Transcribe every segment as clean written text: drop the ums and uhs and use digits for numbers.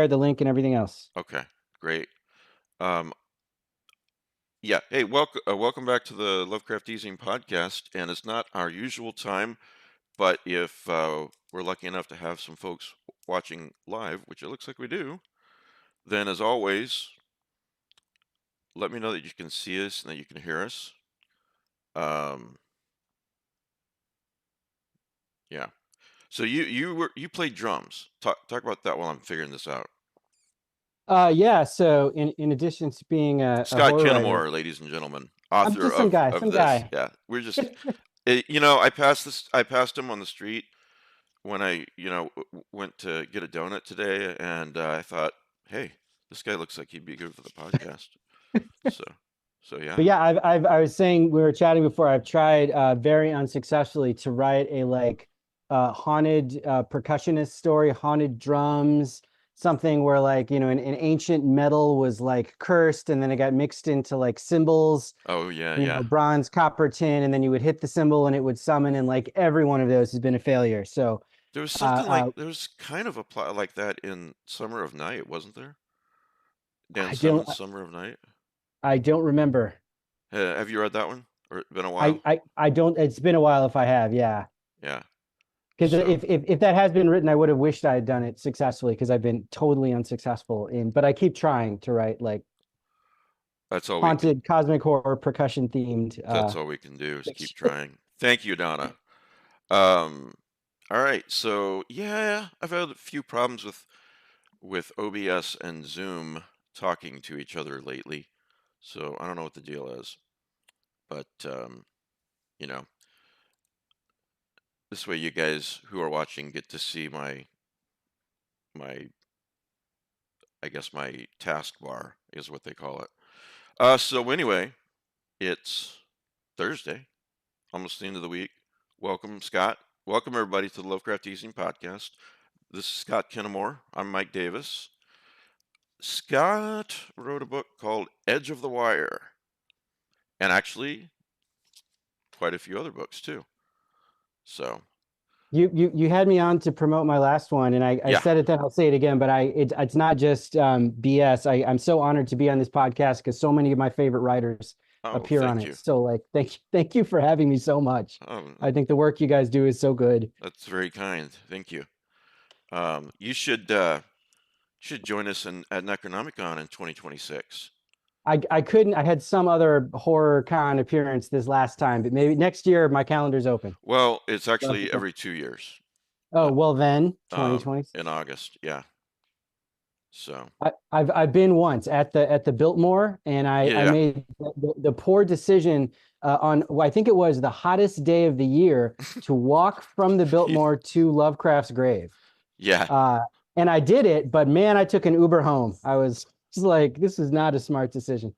the link and everything else. Okay, great. Um, yeah. Hey, welcome back to the Lovecraft eZine podcast. And it's not our usual time, but if we're lucky enough to have some folks watching live, which it looks like we do, then as always, let me know that you can see us and that you can hear us. Um, yeah. So you played drums. Talk about that while I'm figuring this out. Yeah. So in addition to being a Scott horror writer, Kinnemore, ladies and gentlemen, I'm author just some guy, of some this. guy. Yeah, we're just, I passed him on the street when I, went to get a donut today, and I thought, hey, this guy looks like he'd be good for the podcast. So, so But yeah. yeah, I was saying we were chatting before. I've tried very unsuccessfully to write a haunted percussionist story, haunted drums, something where an ancient metal was like cursed, and then it got mixed into like cymbals, Oh yeah, yeah. bronze, copper, tin, and then you would hit the cymbal and it would summon, and like every one of those has been a failure. So There was uh, something like uh, there was kind of a plot like that in Summer of Night, wasn't there? Dan I don't Simmons' Summer of Night. I don't remember. Have you read that one? Or been a I while? I I don't. It's been a while if I have. Yeah. Yeah. Because So if that has been written, I would have wished I had done it successfully because I've been totally unsuccessful but I keep trying to write like that's all we can. haunted cosmic horror percussion themed That's all we can do is keep fiction. trying. Thank you, Donna. Um, all right. So yeah, I've had a few problems with OBS and Zoom talking to each other lately. So I don't know what the deal is, but you know, this way you guys who are watching get to see my I guess my taskbar is what they call it. So anyway, it's Thursday, almost the end of the week. Welcome, Scott. Welcome everybody to the Lovecraft Easing Podcast. This is Scott Kinnemore. I'm Mike Davis. Scott wrote a book called Edge of the Wire, and actually quite a few other books too. So You had me on to promote my last one, and I yeah. said it then, I'll say it again, but it's not just BS. I'm so honored to be on this podcast because so many of my favorite writers Oh, appear on thank it. you. So like thank you for having me so much. Oh, I think the work you guys do is so good. that's very kind. Thank you. You should join us at Necronomicon in 2026. I couldn't. I had some other horror con appearance this last time, but maybe next year my calendar's open. Well, it's Love to actually come. every 2 years. Oh Uh, well, then 2020. in August. Yeah. So I've been once at the Biltmore, and I yeah, made the poor decision on well, I think it was the hottest day of the year to walk from the yeah, Biltmore to Lovecraft's grave. yeah. Uh, and I did it, but man, I took an Uber home. I was just like, this is not a smart decision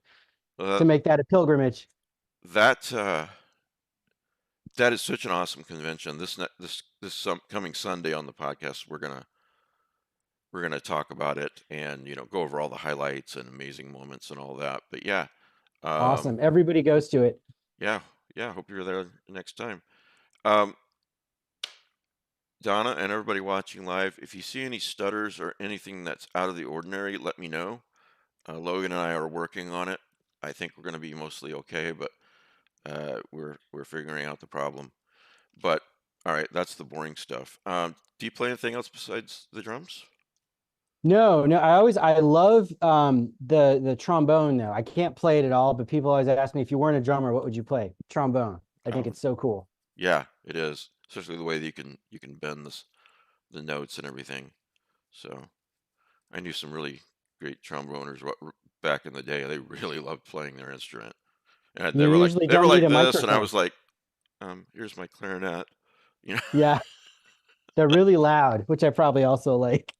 Uh, to make that a pilgrimage. that that is such an awesome convention. Coming Sunday on the podcast, we're gonna talk about it and go over all the highlights and amazing moments and all that. But yeah, um, Awesome. Everybody goes to it. yeah, yeah. Hope you're there next time. Um, Donna and everybody watching live, if you see any stutters or anything that's out of the ordinary, let me know. Logan and I are working on it. I think we're going to be mostly okay, but we're figuring out the problem. But all right, that's the boring stuff. Do you play anything else besides the drums? No, no, I love the trombone though. I can't play it at all, but people always ask me if you weren't a drummer, what would you play? Trombone. I think Oh, it's so cool. yeah, it is. Especially the way that you can bend the notes and everything. So I knew some really great tromboners back in the day. They really loved playing their instrument, and You usually they were don't need like a this, and I microphone. was like, here's my clarinet. You know, Yeah, they're really loud, which I probably also like.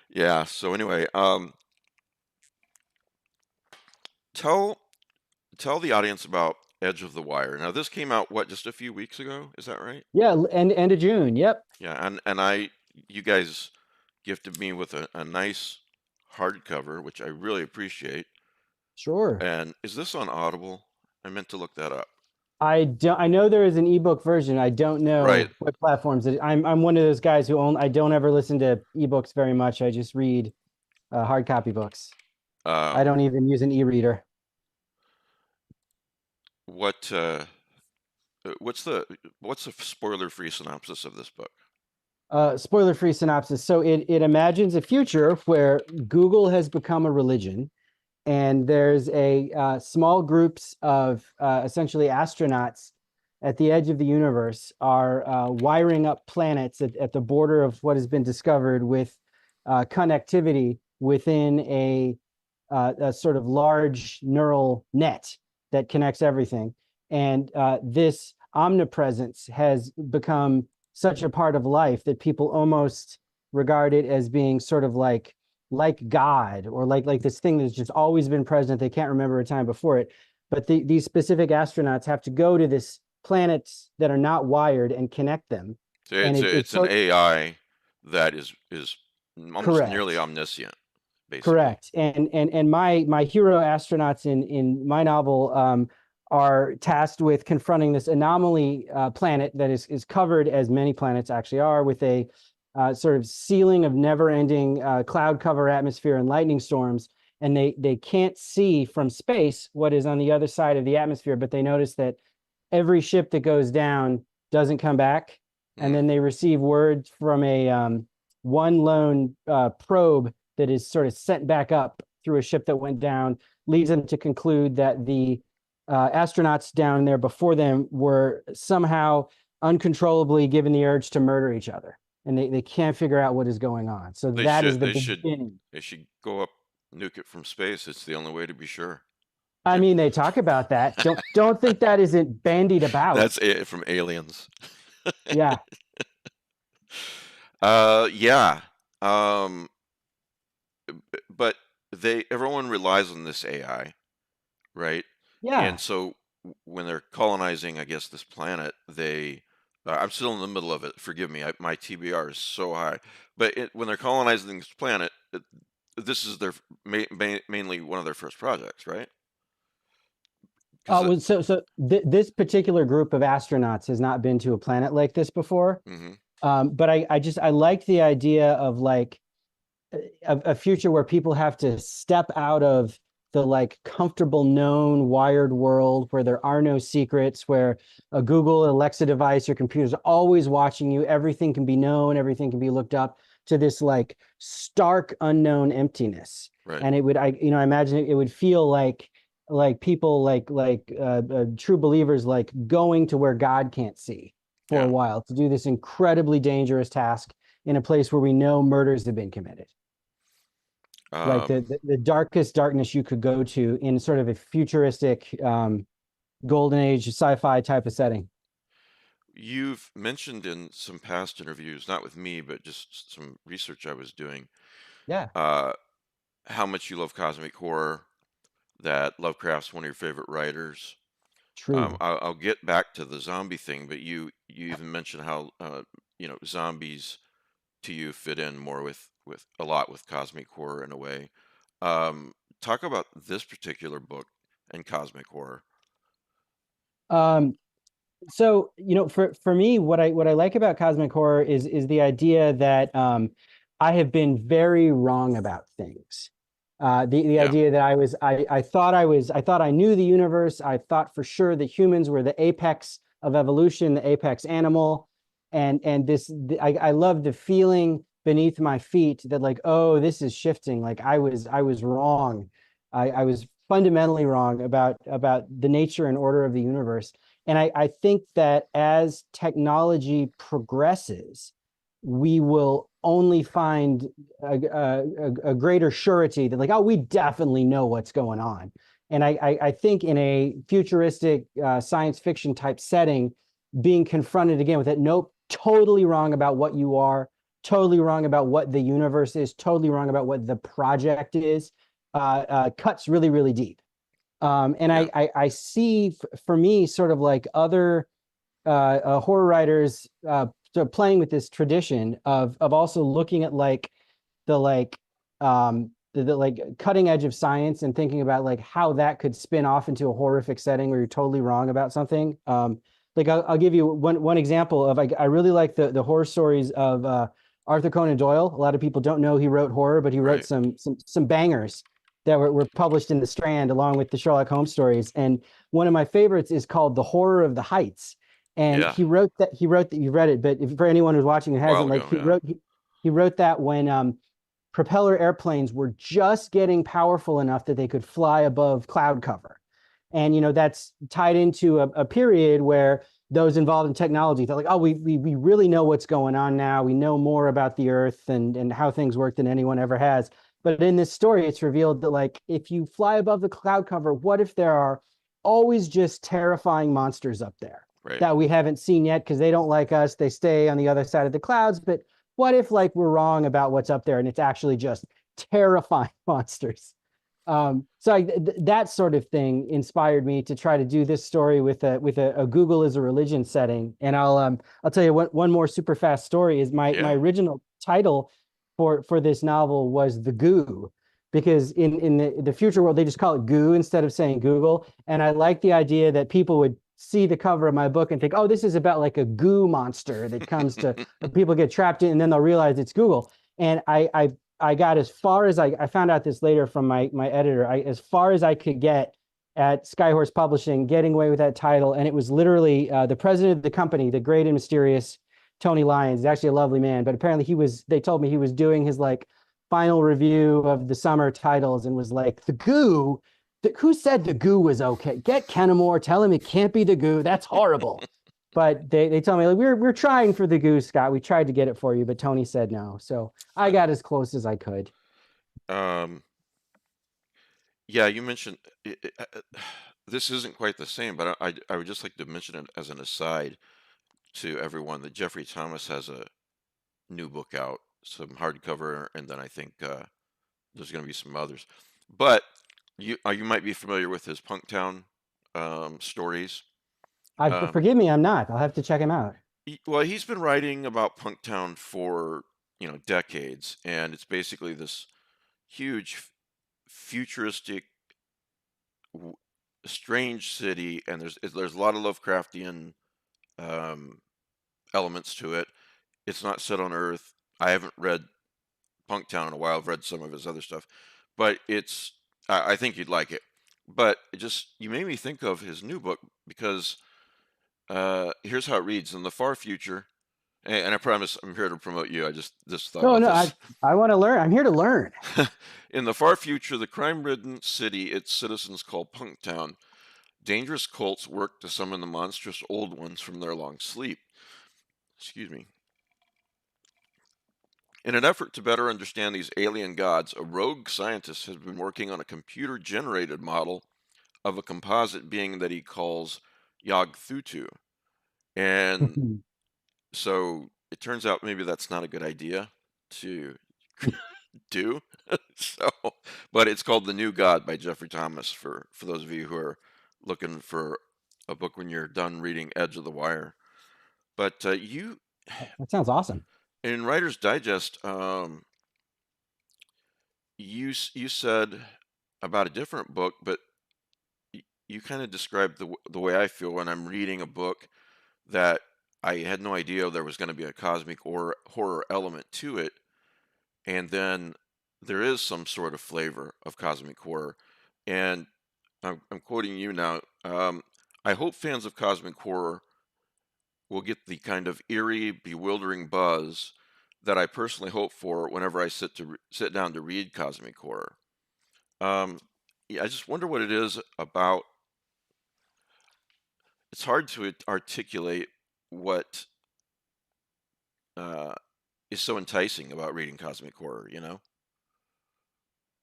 yeah. So anyway, tell tell the audience about Edge of the Wire. Now this came out what, just a few weeks ago? Is that right? Yeah, end of June. Yep. Yeah, and you guys gifted me with a nice hardcover, which I really appreciate. Sure. And is this on Audible? I meant to look that up. I know there is an ebook version. I don't Right. know what platforms it. I'm one of those guys who I don't ever listen to ebooks very much. I just read hard copy books. I Um, don't even use an e-reader. what what's the spoiler-free synopsis of this book? Spoiler-free synopsis. So it imagines a future where Google has become a religion, and there's a small groups of essentially astronauts at the edge of the universe are wiring up planets at the border of what has been discovered with connectivity within a sort of large neural net that connects everything. And this omnipresence has become such a part of life that people almost regard it as being sort of like God, or like this thing that's just always been present. They can't remember a time before it. But these specific astronauts have to go to this planets that are not wired and connect them. So And it's it's an so AI that is almost nearly correct. omniscient, basically. Correct. And my hero astronauts in my novel are tasked with confronting this anomaly planet that is covered, as many planets actually are, with a sort of ceiling of never-ending cloud cover atmosphere and lightning storms. And they can't see from space what is on the other side of the atmosphere, but they notice that every ship that goes down doesn't come back. And Mm. then they receive word from a one lone probe that is sort of sent back up through a ship that went down, leads them to conclude that the astronauts down there before them were somehow uncontrollably given the urge to murder each other. And they can't figure out what is going on. So They that is should the they should beginning. they should go up, nuke it from space. It's the only way to be sure. I Yeah. mean, they talk about that. Don't think that isn't bandied about. That's it from Aliens. Yeah. Yeah. Um, but everyone relies on this AI, right? And Yeah. so when they're colonizing, I guess, this planet, I'm still in the middle of it. Forgive me, my TBR is so high. But when they're colonizing this planet, this is their mainly one of their first projects, right? Because Well, this particular group of astronauts has not been to a planet like this before. hmm But I like the idea of like a future where people have to step out of the like comfortable known wired world where there are no secrets, where a Google Alexa device, your computer's always watching you, everything can be known, everything can be looked up, to this like stark unknown emptiness. right. And it would I imagine it would feel like people true believers like going to where God can't see for a Yeah. while to do this incredibly dangerous task in a place where we know murders have been committed, like Um, the darkest darkness you could go to in sort of a futuristic golden age sci-fi type of setting. you've mentioned in some past interviews, not with me, but just some research I was doing, Yeah, uh, how much you love cosmic horror, that Lovecraft's one of your favorite writers. true. I'll get back to the zombie thing, but you even mentioned how zombies to you fit in more with a lot with cosmic horror in a way. Talk about this particular book and cosmic horror. um so for me, what I like about cosmic horror is the idea that I have been very wrong about things. The Yeah, idea that I thought I knew the universe. I thought for sure that humans were the apex of evolution, the apex animal, and I love the feeling beneath my feet that like, oh, this is shifting. Like I was wrong. I was fundamentally wrong about the nature and order of the universe. And I think that as technology progresses, we will only find a greater surety that like, oh, we definitely know what's going on. And I think in a futuristic science fiction type setting, being confronted again with it, nope, totally wrong about what you are, totally wrong about what the universe is, totally wrong about what the project is, cuts really, really deep. And yeah. I see for me sort of like other horror writers so playing with this tradition of also looking at like the the like cutting edge of science and thinking about like how that could spin off into a horrific setting where you're totally wrong about something. Like I'll give you one example of I really like the horror stories of Arthur Conan Doyle. A lot of people don't know he wrote horror, but he wrote Right. some bangers that were published in the Strand along with the Sherlock Holmes stories. And one of my favorites is called The Horror of the Heights. And Yeah. he wrote that you read it, but if, for anyone who's watching who A while hasn't, like ago. Yeah. he wrote that when propeller airplanes were just getting powerful enough that they could fly above cloud cover. And, that's tied into a period where those involved in technology thought like, oh, we really know what's going on now. We know more about the earth and how things work than anyone ever has. But in this story, it's revealed that like, if you fly above the cloud cover, what if there are always just terrifying monsters up there Right. that we haven't seen yet because they don't like us. They stay on the other side of the clouds. But what if like we're wrong about what's up there and it's actually just terrifying monsters? That sort of thing inspired me to try to do this story with a Google as a religion setting. And I'll tell you one more super fast story is my Yeah. original title for this novel was The Goo, because in the future world they just call it goo instead of saying Google. And I like the idea that people would see the cover of my book and think, oh, this is about like a goo monster that comes to people get trapped in, and then they'll realize it's Google. And I got as far as I found out this later from my editor, as far as I could get at Skyhorse Publishing, getting away with that title. And it was literally the president of the company, the great and mysterious Tony Lyons. He's actually a lovely man, but apparently they told me he was doing his like final review of the summer titles and was like, the goo, who said the goo was okay? Get Kennemore, tell him it can't be the goo. That's horrible. But they told me like, we're trying for the goo, Scott. We tried to get it for you, but Tony said no. So I got as close as I could. Um, yeah, you mentioned this isn't quite the same, but I would just like to mention it as an aside to everyone that Jeffrey Thomas has a new book out, some hardcover, and then I think there's going to be some others. But you might be familiar with his Punktown stories. Um, Forgive me, I'm not. I'll have to check him out. well, he's been writing about Punktown for decades, and it's basically this huge futuristic w- strange city, and there's a lot of Lovecraftian um, elements to it. It's not set on Earth. I haven't read Punktown in a while. I've read some of his other stuff, but I think you'd like it. But you made me think of his new book because here's how it reads: in the far future, and I promise I'm here to promote you. I just thought No, about no, this. I want to learn. I'm here to learn. In the far future, the crime-ridden city its citizens call Punktown. Dangerous cults work to summon the monstrous old ones from their long sleep. Excuse me. In an effort to better understand these alien gods, a rogue scientist has been working on a computer-generated model of a composite being that he calls Yog-Thutu. And so it turns out maybe that's not a good idea to do. So, but it's called The New God by Jeffrey Thomas for those of you who are looking for a book when you're done reading Edge of the Wire. But That sounds awesome. in Writer's Digest, you said about a different book, but you kind of described the way I feel when I'm reading a book that I had no idea there was going to be a cosmic or horror element to it, and then there is some sort of flavor of cosmic horror. And I'm quoting you now. I hope fans of cosmic horror will get the kind of eerie, bewildering buzz that I personally hope for whenever I sit down to read cosmic horror. Um, yeah, I just wonder what it is about. It's hard to articulate what uh, is so enticing about reading cosmic horror.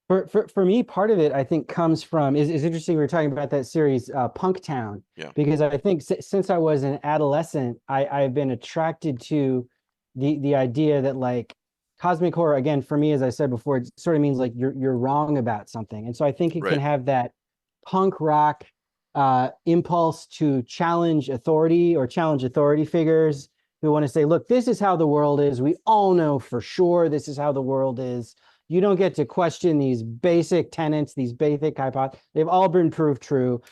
For me, part of it I think comes from is interesting. We were talking about that series, Punktown, Yeah, because I think since I was an adolescent, I've been attracted to the idea that like cosmic horror, again, for me, as I said before, it sort of means like you're wrong about something. And so I think it can right. have that punk rock impulse to challenge authority or challenge authority figures who want to say, look, this is how the world is. We all know for sure this is how the world is. you don't get to question these basic tenets, these basic hypotheses. They've all been proved true.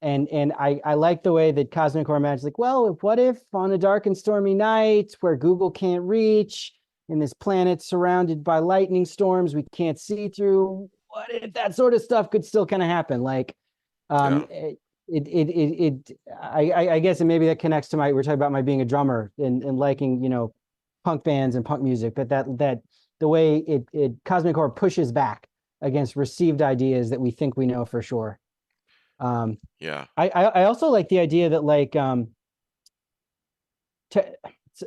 And I like the way that Cosmic Core imagines, like, well, what if on a dark and stormy night where Google can't reach, in this planet surrounded by lightning storms we can't see through, what if that sort of stuff could still kind of happen? Like, Yeah. I guess, and maybe that connects to we're talking about my being a drummer and liking, punk bands and punk music, but that the way it Cosmic Core pushes back against received ideas that we think we know for sure. Yeah. I also like the idea that, like,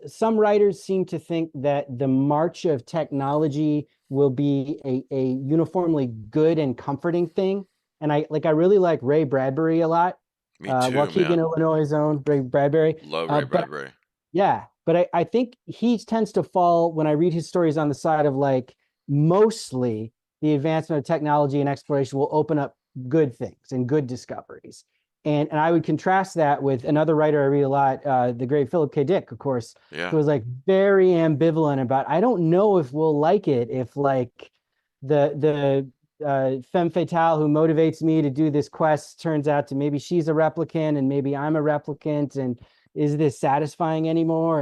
some writers seem to think that the march of technology will be a uniformly good and comforting thing. And I really like Ray Bradbury a lot. Me too, Waukegan, man. Illinois' own Ray Bradbury. Love Ray But Bradbury. yeah, but I think he tends to fall, when I read his stories, on the side of, like, mostly the advancement of technology and exploration will open up good things and good discoveries. And I would contrast that with another writer I read a lot, the great Philip K. Dick, of course, Yeah. who was, like, very ambivalent about, I don't know if we'll like it if, like, the femme fatale who motivates me to do this quest turns out to, maybe she's a replicant and maybe I'm a replicant, and is this satisfying anymore?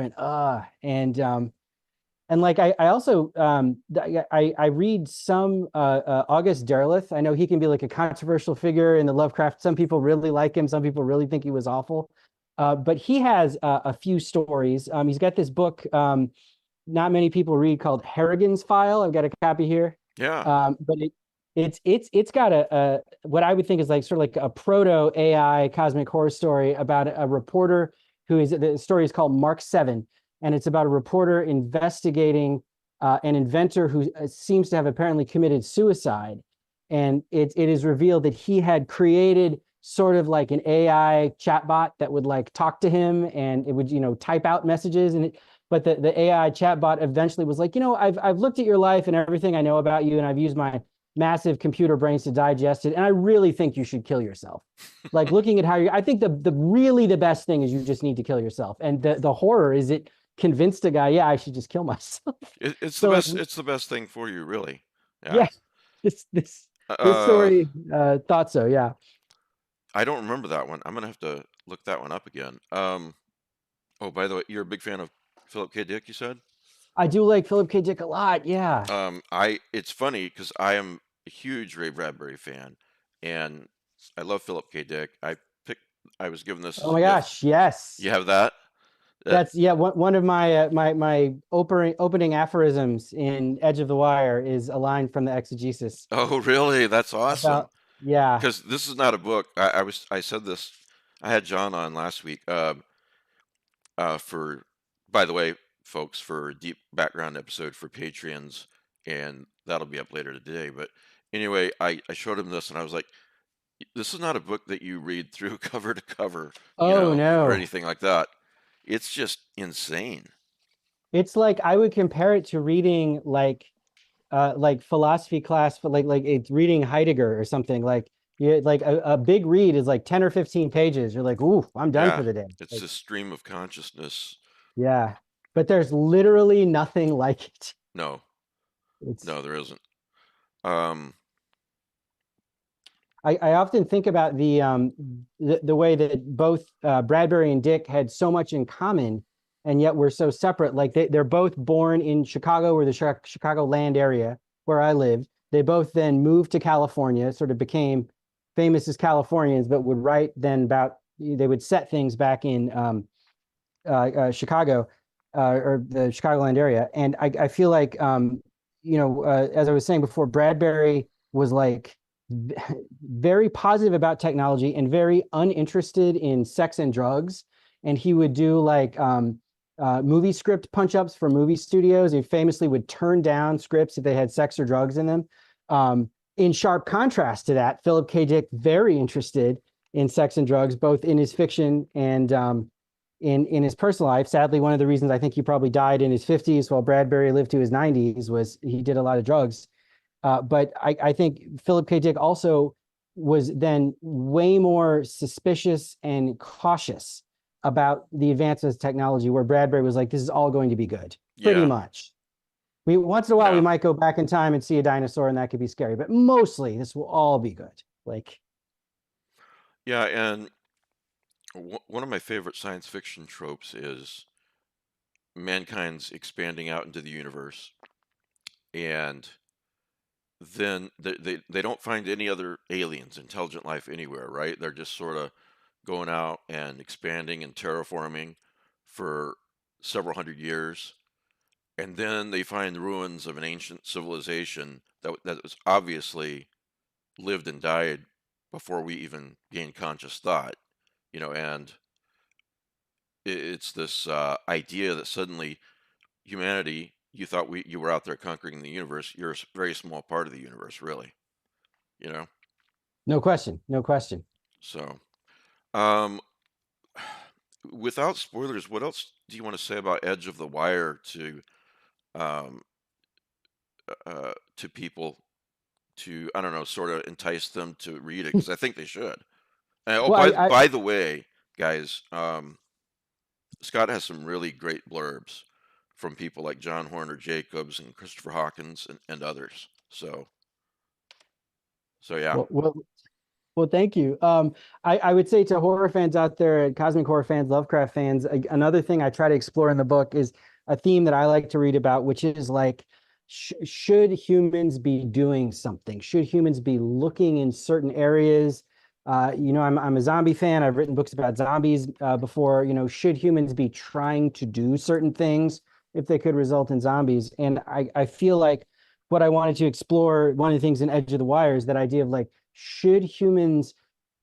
And like, I also I read some August Derleth. I know he can be like a controversial figure in the Lovecraft. Some people really like him. Some people really think he was awful. But he has a few stories. He's got this book not many people read called Harrigan's File. I've got a copy here. Yeah. But it's got a what I would think is like sort of like a proto AI cosmic horror story about a reporter the story is called Mark 7, and it's about a reporter investigating an inventor who seems to have apparently committed suicide. And it is revealed that he had created sort of like an AI chatbot that would, like, talk to him, and it would, type out messages. But the AI chatbot eventually was like, I've looked at your life and everything I know about you, and I've used my massive computer brains to digest it, and I really think you should kill yourself. Like, looking at how I think the really the best thing is you just need to kill yourself. And the horror is it convinced a guy, yeah, I should just kill myself. It's the So, like, best. It's the best thing for you, really. Yeah. yeah, this Uh, story thought so, yeah. I don't remember that one. I'm gonna have to look that one up again. Oh, by the way, you're a big fan of Philip K. Dick, you said? I do like Philip K. Dick a lot, yeah. It's funny because I am a huge Ray Bradbury fan, and I love Philip K. Dick. Picked. I was given this Oh as a my gift. gosh, yes. You have that? That That's, yeah, one of my opening aphorisms in Edge of the Wire is a line from the exegesis oh, really? That's awesome. about, yeah. Because this is not a book. I said this. I had John on last week. For by the way, folks, for a deep background episode for Patreons, and that'll be up later today. But anyway, I showed him this, and I was like, "This is not a book that you read through cover to cover, Oh or no. anything like that. It's just insane." It's like, I would compare it to reading, like philosophy class, but like it's reading Heidegger or something. Like, yeah, like a big read is like 10 or 15 pages. You're like, ooh, I'm done for Yeah, the day. it's Like, a stream of consciousness. yeah. But there's literally nothing like it. No, It's no, there isn't. Um, I often think about the way that both Bradbury and Dick had so much in common, and yet we're so separate. Like, they're both born in Chicago, or the Chicago land area where I lived. They both then moved to California, sort of became famous as Californians, but would write then about, they would set things back in Chicago, or the Chicagoland area. And I feel like, as I was saying before, Bradbury was like very positive about technology and very uninterested in sex and drugs. And he would do, like, movie script punch ups for movie studios. He famously would turn down scripts if they had sex or drugs in them. In sharp contrast to that, Philip K. Dick, very interested in sex and drugs, both in his fiction and in his personal life. Sadly, one of the reasons I think he probably died in his 50s while Bradbury lived to his 90s was he did a lot of drugs. But I think Philip K. Dick also was then way more suspicious and cautious about the advances of technology, where Bradbury was like, this is all going to be good, pretty yeah, much. We once in a while we Yeah. might go back in time and see a dinosaur, and that could be scary, but mostly this will all be good. Like, Yeah, and one of my favorite science fiction tropes is mankind's expanding out into the universe, and then they don't find any other aliens, intelligent life anywhere, right? They're just sort of going out and expanding and terraforming for several hundred years. And then they find the ruins of an ancient civilization that was obviously lived and died before we even gained conscious thought, and it's this idea that suddenly humanity, you thought you were out there conquering the universe. You're a very small part of the universe, really, you know? no question, no question. So, um, without spoilers, what else do you want to say about Edge of the Wire um, to people to, I don't know, sort of entice them to read it? Because I think they should. Oh, Well, by the way, guys, Scott has some really great blurbs from people like John Horner Jacobs and Christopher Hawkins and others. So yeah, well, well, thank you. I would say to horror fans out there, cosmic horror fans, Lovecraft fans, another thing I try to explore in the book is a theme that I like to read about, which is like, should humans be doing something? Should humans be looking in certain areas? I'm a zombie fan. I've written books about zombies before. Should humans be trying to do certain things if they could result in zombies? And I feel like what I wanted to explore, one of the things in Edge of the Wire is that idea of like, should humans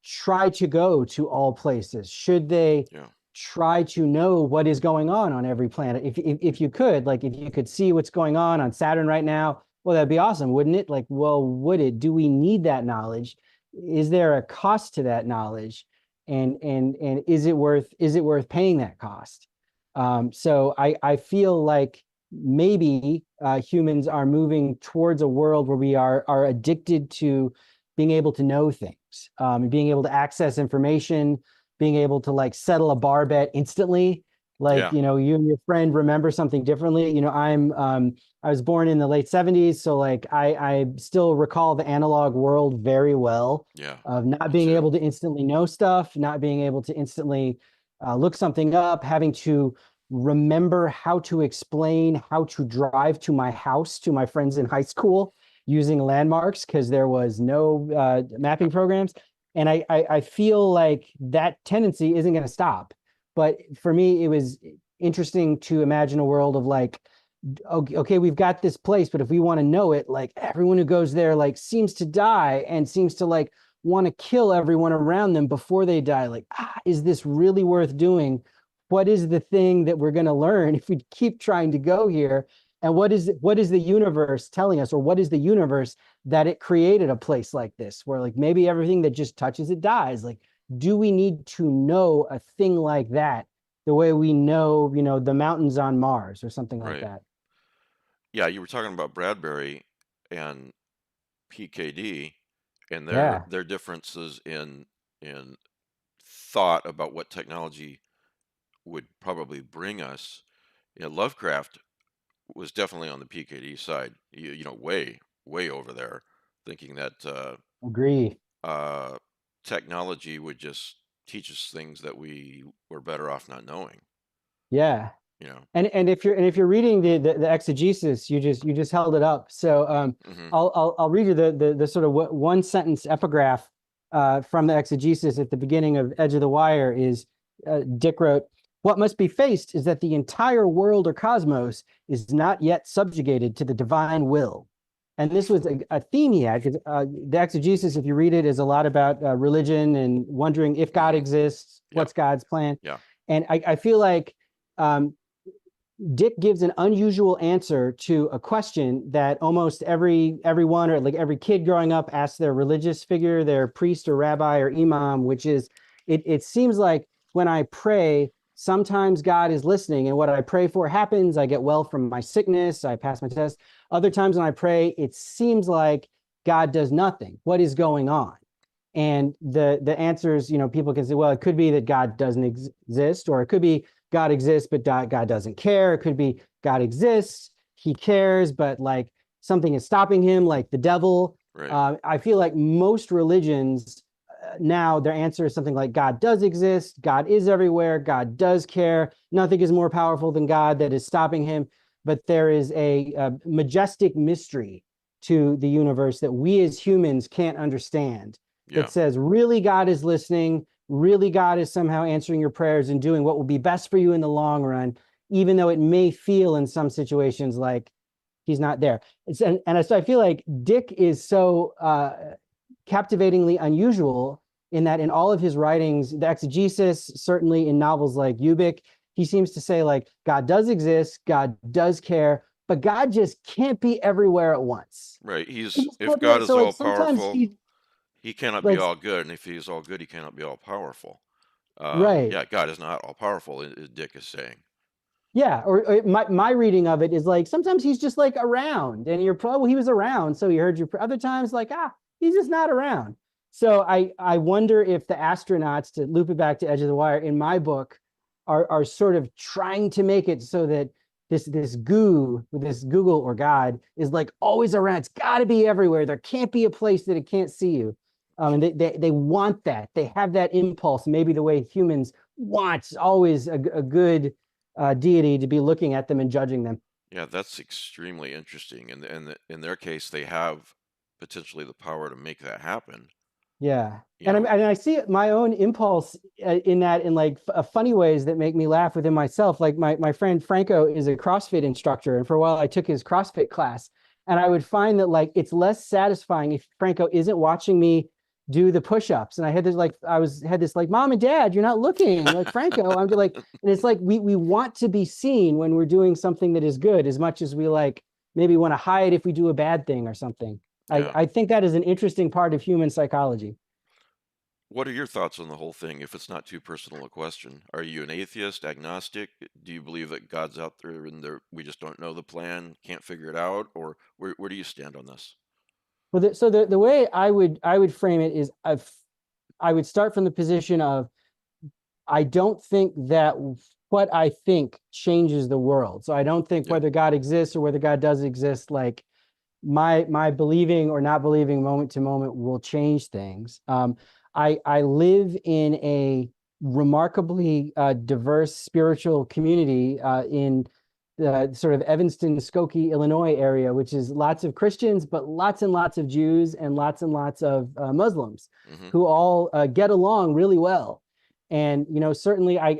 try to go to all places? Should they yeah, try to know what is going on every planet? If you could, like, if you could see what's going on Saturn right now, well, that'd be awesome, wouldn't it? Like, well, would it? Do we need that knowledge? Is there a cost to that knowledge? And is it worth paying that cost? So I feel like maybe humans are moving towards a world where we are addicted to being able to know things, being able to access information, being able to like settle a bar bet instantly. Like, yeah, you and your friend remember something differently. I was born in the late 70s. So like I still recall the analog world very well yeah. of not Me being too. able to instantly know stuff, not being able to instantly look something up, having to remember how to explain how to drive to my house to my friends in high school using landmarks because there was no mapping programs. And I feel like that tendency isn't going to stop. But for me, it was interesting to imagine a world of like, okay, we've got this place, but if we want to know it, like everyone who goes there like seems to die and seems to like want to kill everyone around them before they die. Like, is this really worth doing? What is the thing that we're going to learn if we keep trying to go here? And what is the universe telling us, or what is the universe that it created a place like this where like maybe everything that just touches it dies? Like, do we need to know a thing like that the way we know, the mountains on Mars or something like Right. that? Yeah, you were talking about Bradbury and PKD and their Yeah, their differences in thought about what technology would probably bring us. Lovecraft was definitely on the PKD side. Way over there, thinking that agree. uh, technology would just teach us things that we were better off not knowing. Yeah. You know. And if you're reading the exegesis, you just held it up. So Hmm. I'll read you the sort of one sentence epigraph from the exegesis at the beginning of Edge of the Wire is Dick wrote, "What must be faced is that the entire world or cosmos is not yet subjugated to the divine will." And this was a theme he had because the exegesis, if you read it, is a lot about religion and wondering if God Hmm. exists, Yeah. what's God's plan. Yeah. And I feel like um, Dick gives an unusual answer to a question that almost everyone or like every kid growing up asks their religious figure, their priest or rabbi or imam, which is it seems like when I pray, sometimes God is listening and what I pray for happens. I get well from my sickness, I pass my test. Other times when I pray, it seems like God does nothing. What is going on? And the answers, people can say, well, it could be that God doesn't exist, or it could be God exists, but God doesn't care. It could be God exists. he cares, but like something is stopping him, like the devil. Right. I feel like most religions now their answer is something like God does exist, God is everywhere, God does care, nothing is more powerful than God that is stopping him. But there is a majestic mystery to the universe that we as humans can't understand, Yeah. that says really God is listening, really God is somehow answering your prayers and doing what will be best for you in the long run, even though it may feel in some situations like he's not there. So I feel like Dick is so captivatingly unusual in that in all of his writings, the exegesis, certainly in novels like Ubik, he seems to say like God does exist, God does care, but God just can't be everywhere at once. Right. He He's just if can't be. God is So like all sometimes powerful, he cannot be like all good, and if he is all good, he cannot be all powerful. right. Yeah, God is not all powerful, as Dick is saying. Yeah, or my reading of it is like sometimes he's just like around, and you're probably well, he was around, so he heard you. Other times, like he's just not around. So I wonder if the astronauts, to loop it back to Edge of the Wire, in my book, are sort of trying to make it so that this goo, this Google or God, is like always around. It's got to be everywhere. There can't be a place that it can't see you. And they want that. They have that impulse. Maybe the way humans want always a good deity to be looking at them and judging them. Yeah, that's extremely interesting, and in their case, they have potentially the power to make that happen. Yeah. You And know. I see my own impulse in that in like funny ways that make me laugh within myself. Like my friend Franco is a CrossFit instructor, and for a while I took his CrossFit class, and I would find that like it's less satisfying if Franco isn't watching me do the push-ups. And I had this like had this like mom and dad, you're not looking like Franco. I'm just like, and it's like we want to be seen when we're doing something that is good as much as we like maybe want to hide if we do a bad thing or something. Yeah. I think that is an interesting part of human psychology. What are your thoughts on the whole thing, if it's not too personal a question? Are you an atheist, agnostic? Do you believe that God's out there and we just don't know the plan, can't figure it out, or where do you stand on this? Well, the way I would frame it is I would start from the position of I don't think that what I think changes the world. So I don't think Yeah. whether God exists or whether God does exist, like my believing or not believing moment to moment will change things. I live in a remarkably diverse spiritual community in the sort of Evanston, Skokie, Illinois area, which is lots of Christians, but lots and lots of Jews and lots of Muslims Hmm. who all get along really well. And certainly, I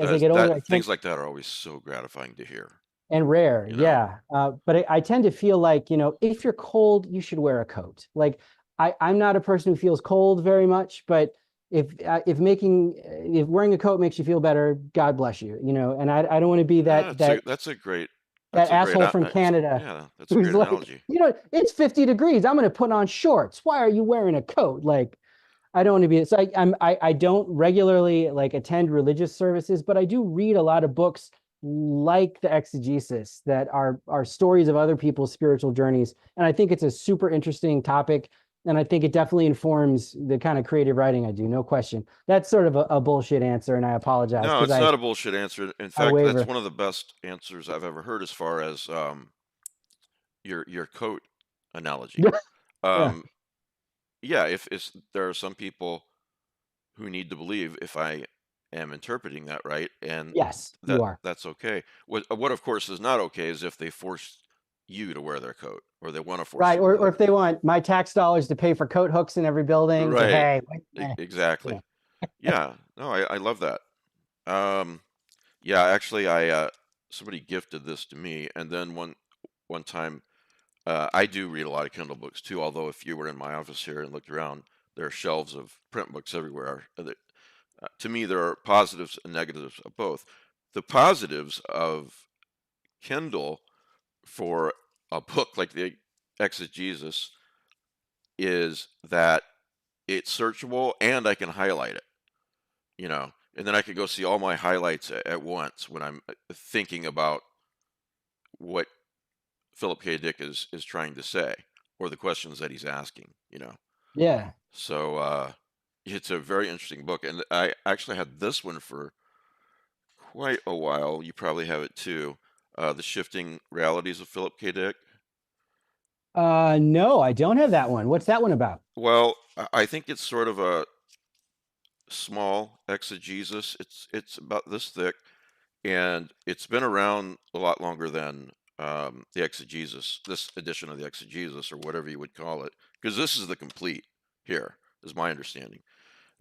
as I get older, I That tend things like that are always so gratifying to hear, and rare, you know? yeah. But I tend to feel like, if you're cold, you should wear a coat. Like I'm not a person who feels cold very much, but if wearing a coat makes you feel better, God bless you, And I don't want to be Yeah, that that's a great asshole from Canada yeah, that's a who's great like, analogy. it's 50 degrees. I'm going to put on shorts. Why are you wearing a coat? Like, I don't want to be. So I don't regularly like attend religious services, but I do read a lot of books like the exegesis that are stories of other people's spiritual journeys, and I think it's a super interesting topic, and I think it definitely informs the kind of creative writing I do. No question. That's sort of a bullshit answer, and I apologize No, because it's not a bullshit answer. In I fact, that's waver. one of the best answers I've ever heard as far as your coat analogy. Yeah. Um, yeah, if there are some people who need to believe if I am interpreting that right, and Yes, you are. that's okay. What of course is not okay is if they force you to wear their coat or they want to force Right. you to wear Or their if they want my tax dollars to pay for coat hooks in every building, it's like, right. hey, Exactly. yeah. Yeah. No, I love that. Um, yeah, actually, I somebody gifted this to me, and then one time, I do read a lot of Kindle books too. Although if you were in my office here and looked around, there are shelves of print books everywhere. To me, there are positives and negatives of both. The positives of Kindle for a book like the Exegesis is that it's searchable and I can highlight it, and then I could go see all my highlights at once when I'm thinking about what Philip K. Dick is trying to say or the questions that he's asking. Yeah. So it's a very interesting book, and I actually had this one for quite a while. You probably have it too. The Shifting Realities of Philip K. Dick? No, I don't have that one. What's that one about? Well, I think it's sort of a small exegesis. It's about this thick, and it's been around a lot longer than the exegesis, this edition of the exegesis, or whatever you would call it, because this is the complete here, is my understanding.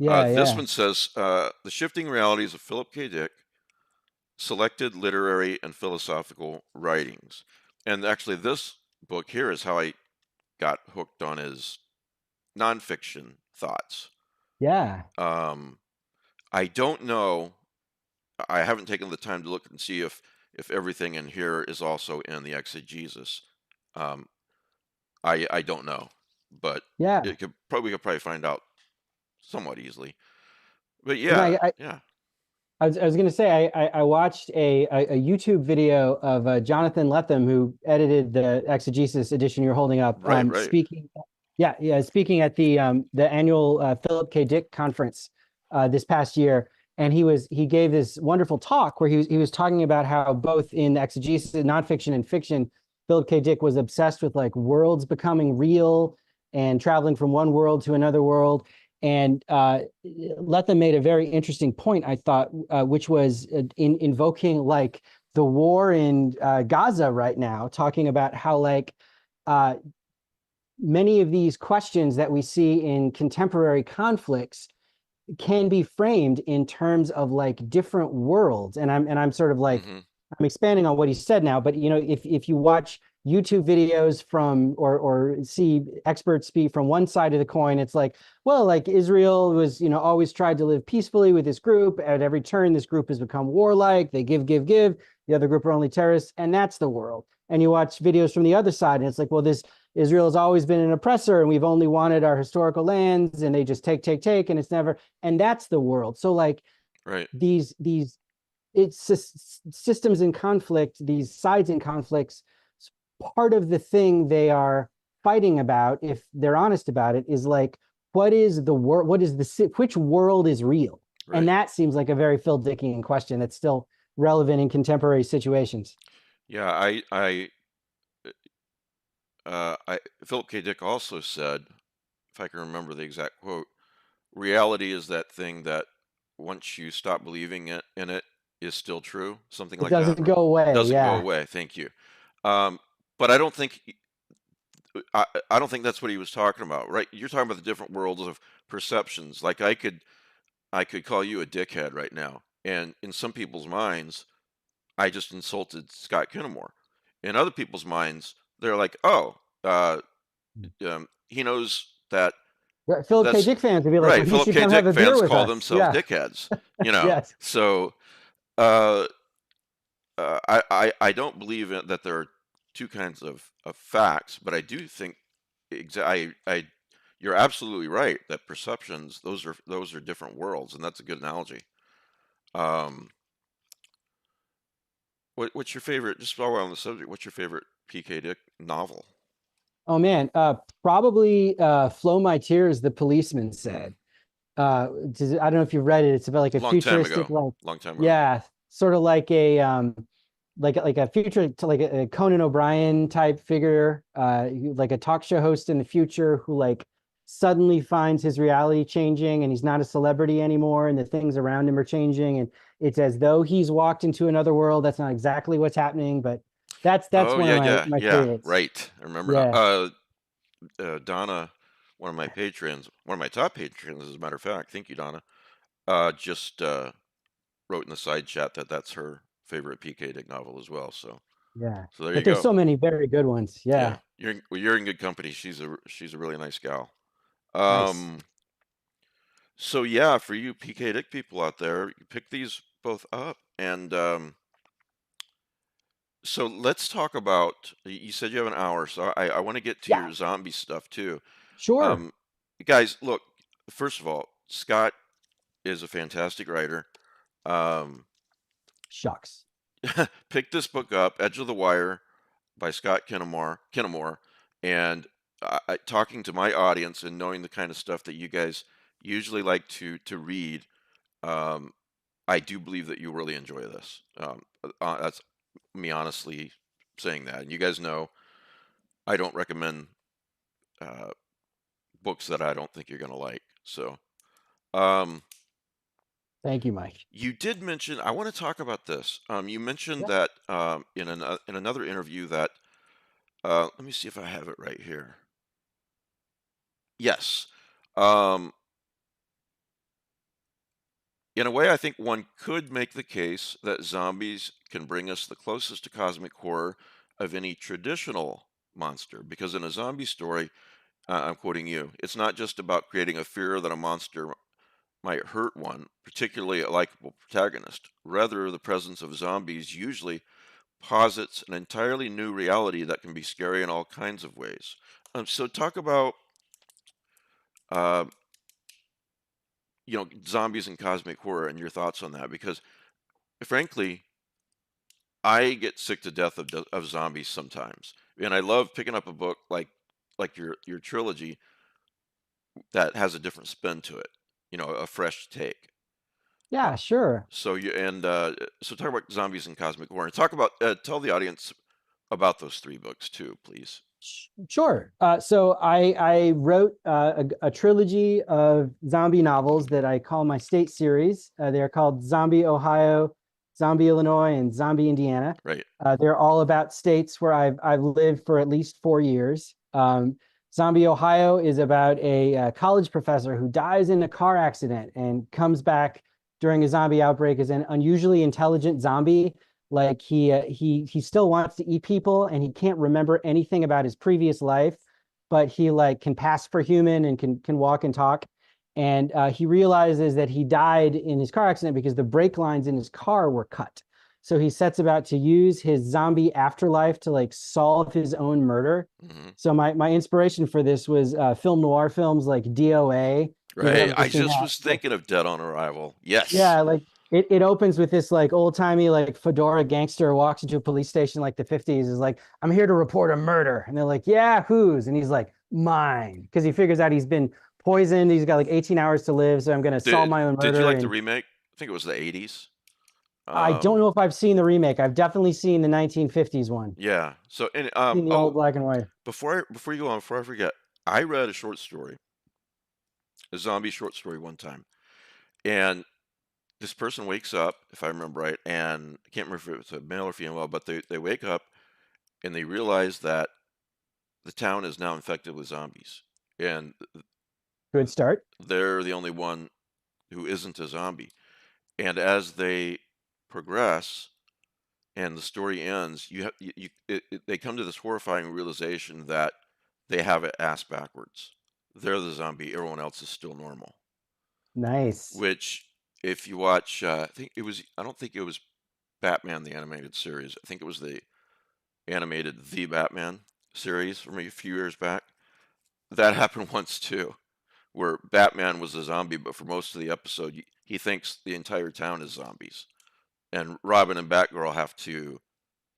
Yeah, This yeah, one says The Shifting Realities of Philip K. Dick, Selected Literary and Philosophical Writings. And actually, this book here is how I got hooked on his nonfiction thoughts. yeah, Um, I don't know. I haven't taken the time to look and see if everything in here is also in the exegesis. Um, I don't know, but yeah. it could probably we could probably find out somewhat easily. But You know, yeah, yeah, I was going to say I watched a YouTube video of Jonathan Lethem, who edited the exegesis edition you're holding up, right, right. speaking. Yeah, yeah, speaking at the annual Philip K. Dick conference this past year, and he gave this wonderful talk where he was talking about how both in exegesis, nonfiction and fiction, Philip K. Dick was obsessed with like worlds becoming real and traveling from one world to another world. And Lethem made a very interesting point, I thought, which was in invoking like the war in Gaza right now, talking about how like uh, many of these questions that we see in contemporary conflicts can be framed in terms of like different worlds. And I'm sort of like Hmm. I'm expanding on what he said now, but you know, if you watch YouTube videos from or see experts speak from one side of the coin, it's like, well, like Israel was, you know, always tried to live peacefully with this group. At every turn, this group has become warlike. They give. The other group are only terrorists, and that's the world. And you watch videos from the other side, and it's like, well, this Israel has always been an oppressor, and we've only wanted our historical lands, and they just take, and it's never, and that's the world. So like Right. these it's systems in conflict, these sides in conflicts, part of the thing they are fighting about, if they're honest about it, is like, what is the world, which world is real? And Right. that seems like a very Phil Dickian question that's still relevant in contemporary situations. Yeah, Philip K. Dick also said, if I can remember the exact quote, reality is that thing that once you stop believing in it is still true, something It like that, doesn't right? go away. Doesn't go Yeah. away. Thank you. Um, but I don't think I don't think that's what he was talking about, right? You're talking about the different worlds of perceptions. Like I could call you a dickhead right now, and in some people's minds, I just insulted Scott Kinnemore. In other people's minds, they're like, oh, he knows that Philip K. that's Dick fans would be like, right. well, he Philip should K. come have Dick a beer fans with call us. themselves Yeah. dickheads, you know. Yes. So uh, I don't believe that there are two kinds of facts, but I do think you're absolutely right that perceptions those are different worlds, and that's a good analogy. Um, what's your favorite? Just while we're on the subject, what's your favorite PK Dick novel? Oh man, probably Flow My Tears, the policeman Hmm. said. I don't know if you've read it. It's about like a Long time futuristic, ago. like, Long time ago. yeah, sort of like a like a future to like a Conan O'Brien type figure, like a talk show host in the future who like suddenly finds his reality changing and he's not a celebrity anymore and the things around him are changing and it's as though he's walked into another world. That's not exactly what's happening, but that's Oh one of yeah, my yeah, favorites. right. I remember now. Yeah. Donna, one of my patrons, one of my top patrons, as a matter of fact. Thank you, Donna. Just wrote in the side chat that that's her favorite PK Dick novel as well. Yeah. So there you But there's go. so many very good ones. Yeah, Yeah. you're in good company. She's a really nice gal. Nice. Um, so yeah, for you PK Dick people out there, you pick these both up, and so let's talk about. You said you have an hour, so I want to get to Yeah. your zombie stuff too. Sure. Um, guys, look. First of all, Scott is a fantastic writer. Um, Shucks. pick this book up, Edge of the Wire by Scott Kinnemore, and talking to my audience and knowing the kind of stuff that you guys usually like to read, um, I do believe that you really enjoy this. That's me honestly saying that. And you guys know I don't recommend uh, books that I don't think you're going to like. So, um, Thank you, Mike. you did mention, I want to talk about this. You mentioned Yeah. that in another interview that, let me see if I have it right here. Yes. Um, in a way, I think one could make the case that zombies can bring us the closest to cosmic horror of any traditional monster, because in a zombie story, I'm quoting you, it's not just about creating a fear that a monster might hurt one, particularly a likable protagonist. Rather, the presence of zombies usually posits an entirely new reality that can be scary in all kinds of ways. So talk about uh, zombies and cosmic horror and your thoughts on that, because frankly, I get sick to death of zombies sometimes, and I love picking up a book like your trilogy that has a different spin to it, a fresh take. Uh, Yeah, sure. so talk about zombies and cosmic horror, and tell the audience about those three books too, please. Sure. So I wrote a trilogy of zombie novels that I call my state series. They're called Zombie Ohio, Zombie Illinois, and Zombie Indiana. Right. They're all about states where I've lived for at least 4 years. Zombie Ohio is about a college professor who dies in a car accident and comes back during a zombie outbreak as an unusually intelligent zombie. Like he still wants to eat people and he can't remember anything about his previous life, but he like can pass for human and can walk and talk. And he realizes that he died in his car accident because the brake lines in his car were cut. So he sets about to use his zombie afterlife to like solve his own murder. Hmm. So my inspiration for this was film noir films like DOA. If you've Right. ever I seen just that, was like, thinking of Dead on Arrival. Yes. yeah, like it opens with this like old timey like fedora gangster walks into a police station like the 50s, is like, I'm here to report a murder. And they're like, yeah, whose? And he's like, mine. Because he figures out he's been poisoned. He's got like 18 hours to live. So I'm going to solve Did my own Did you murder. like the And remake? I think it was the 80s. I don't Um, know if I've seen the remake. I've definitely seen the 1950s one. yeah. So and Seen the oh, old black and white. before you go on, before I forget, I read a short story, a zombie short story one time, and this person wakes up, if I remember right, and I can't remember if it's a male or female, but they wake up and they realize that the town is now infected with zombies, and Good start. they're the only one who isn't a zombie. And as they progress and the story ends, they come to this horrifying realization that they have it ass backwards. They're the zombie, everyone else is still normal. Nice. Which, if you watch, I don't think it was Batman the animated series. I think it was the animated The Batman series from a few years back. That happened once too, where Batman was a zombie, but for most of the episode, he thinks the entire town is zombies, and Robin and Batgirl have to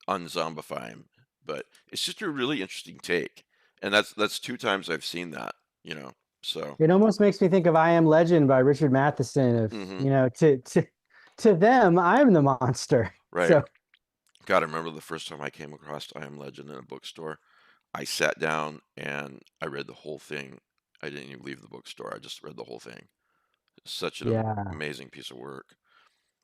unzombify him. But it's just a really interesting take, and that's two times I've seen that. You know, so It almost makes me think of I Am Legend by Richard Matheson. Of, hmm to them, I'm the monster. right. So God, I remember the first time I came across I Am Legend in a bookstore. I sat down and I read the whole thing. I didn't even leave the bookstore. I just read the whole thing. Such an yeah, amazing piece of work.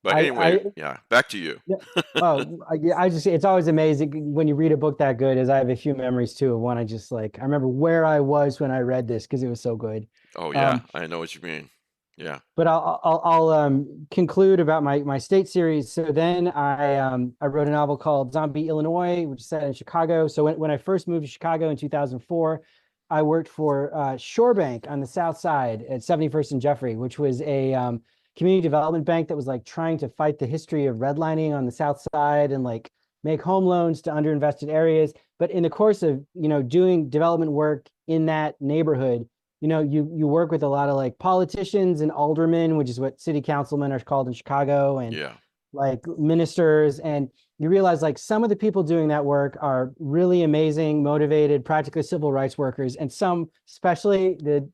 But anyway, I yeah, back to you. yeah. Oh, I just it's always amazing when you read a book that good. As I have a few memories too of one I just like. I remember where I was when I read this because it was so good. Oh yeah, Um, I know what you mean. Yeah. but I'll conclude about my state series. So then I wrote a novel called Zombie Illinois, which is set in Chicago. So when I first moved to Chicago in 2004, I worked for Shorebank on the South Side at 71st and Jeffrey, which was a community development bank that was like trying to fight the history of redlining on the South Side and like make home loans to underinvested areas. But in the course of doing development work in that neighborhood, you work with a lot of like politicians and aldermen, which is what city councilmen are called in Chicago, and Yeah. like ministers. And you realize like some of the people doing that work are really amazing, motivated, practically civil rights workers, and some, especially the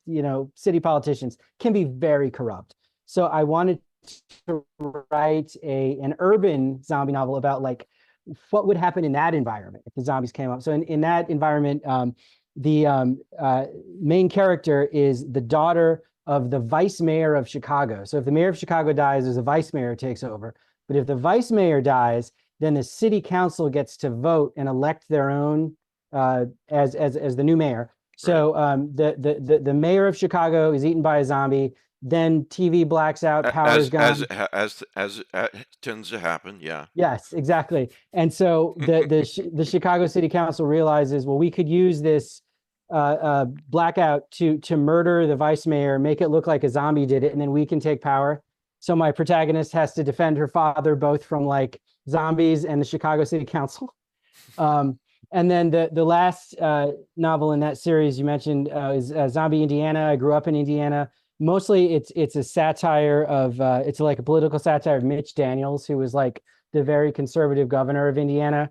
city politicians, can be very corrupt. So I wanted to write an urban zombie novel about like what would happen in that environment if the zombies came up. So in that environment, the main character is the daughter of the vice mayor of Chicago. So if the mayor of Chicago dies, there's a vice mayor takes over. But if the vice mayor dies, then the city council gets to vote and elect their own as the new mayor. So the mayor of Chicago is eaten by a zombie. Then TV blacks out, power is gone. As tends to happen. Yeah. Yes, exactly. And so the Chicago City Council realizes, well, we could use this blackout to murder the vice mayor, make it look like a zombie did it, and then we can take power. So my protagonist has to defend her father both from like zombies and the Chicago City Council. And then the last novel in that series you mentioned is Zombie Indiana. I grew up in Indiana. Mostly it's a satire of it's like a political satire of Mitch Daniels, who was like the very conservative governor of Indiana